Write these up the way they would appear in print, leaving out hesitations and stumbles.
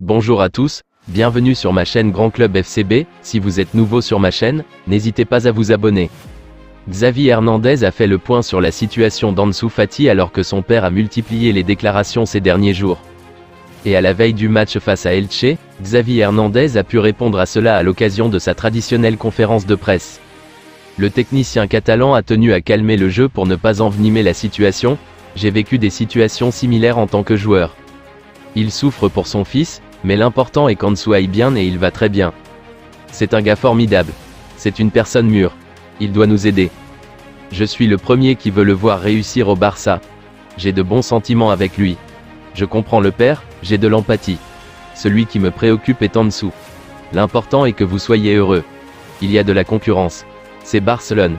Bonjour à tous, bienvenue sur ma chaîne Grand Club FCB. Si vous êtes nouveau sur ma chaîne, n'hésitez pas à vous abonner. Xavi Hernandez a fait le point sur la situation d'Ansu Fati alors que son père a multiplié les déclarations ces derniers jours. Et à la veille du match face à Elche, Xavi Hernandez a pu répondre à cela à l'occasion de sa traditionnelle conférence de presse. Le technicien catalan a tenu à calmer le jeu pour ne pas envenimer la situation. J'ai vécu des situations similaires en tant que joueur. Il souffre pour son fils, mais l'important est qu'Ansu aille bien et il va très bien. C'est un gars formidable. C'est une personne mûre. Il doit nous aider. Je suis le premier qui veut le voir réussir au Barça. J'ai de bons sentiments avec lui. Je comprends le père, j'ai de l'empathie. Celui qui me préoccupe est Ansu. L'important est que vous soyez heureux. Il y a de la concurrence. C'est Barcelone.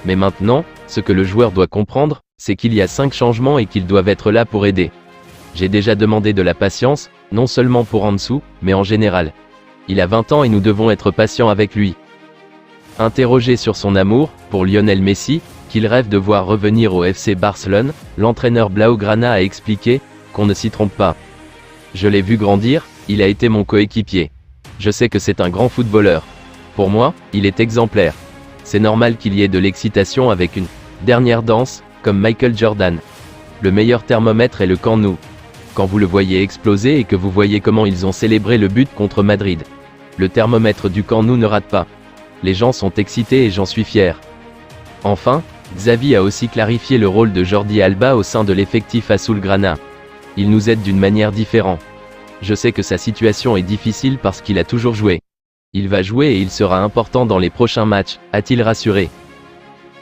Mais maintenant, ce que le joueur doit comprendre, c'est qu'il y a 5 changements et qu'ils doivent être là pour aider. J'ai déjà demandé de la patience, non seulement pour Ansu, mais en général. Il a 20 ans et nous devons être patients avec lui. Interrogé sur son amour pour Lionel Messi, qu'il rêve de voir revenir au FC Barcelone, l'entraîneur Blaugrana a expliqué qu'on ne s'y trompe pas. Je l'ai vu grandir, il a été mon coéquipier. Je sais que c'est un grand footballeur. Pour moi, il est exemplaire. C'est normal qu'il y ait de l'excitation avec une dernière danse, comme Michael Jordan. Le meilleur thermomètre est le Camp Nou. Quand vous le voyez exploser et que vous voyez comment ils ont célébré le but contre Madrid. Le thermomètre du Camp Nou ne rate pas. Les gens sont excités et j'en suis fier. Enfin, Xavi a aussi clarifié le rôle de Jordi Alba au sein de l'effectif Azulgrana. Il nous aide d'une manière différente. Je sais que sa situation est difficile parce qu'il a toujours joué. Il va jouer et il sera important dans les prochains matchs, a-t-il rassuré.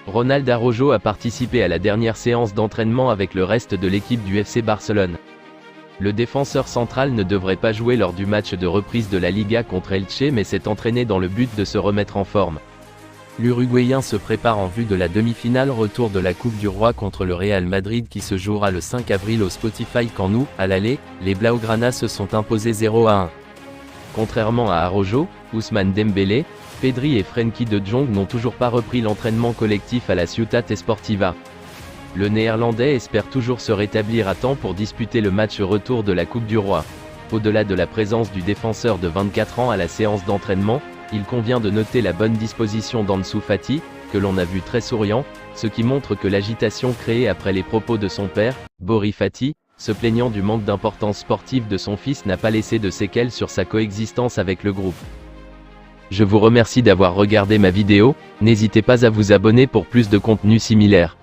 Ronald Araujo a participé à la dernière séance d'entraînement avec le reste de l'équipe du FC Barcelone. Le défenseur central ne devrait pas jouer lors du match de reprise de la Liga contre Elche mais s'est entraîné dans le but de se remettre en forme. L'Uruguayen se prépare en vue de la demi-finale retour de la Coupe du Roi contre le Real Madrid qui se jouera le 5 avril au Spotify Camp Nou. À l'aller, les Blaugrana se sont imposés 0-1. Contrairement à Araujo, Ousmane Dembélé, Pedri et Frenkie de Jong n'ont toujours pas repris l'entraînement collectif à la Ciutat Esportiva. Le Néerlandais espère toujours se rétablir à temps pour disputer le match retour de la Coupe du Roi. Au-delà de la présence du défenseur de 24 ans à la séance d'entraînement, il convient de noter la bonne disposition d'Ansu Fati, que l'on a vu très souriant, ce qui montre que l'agitation créée après les propos de son père, Bori Fati, se plaignant du manque d'importance sportive de son fils n'a pas laissé de séquelles sur sa coexistence avec le groupe. Je vous remercie d'avoir regardé ma vidéo, n'hésitez pas à vous abonner pour plus de contenu similaire.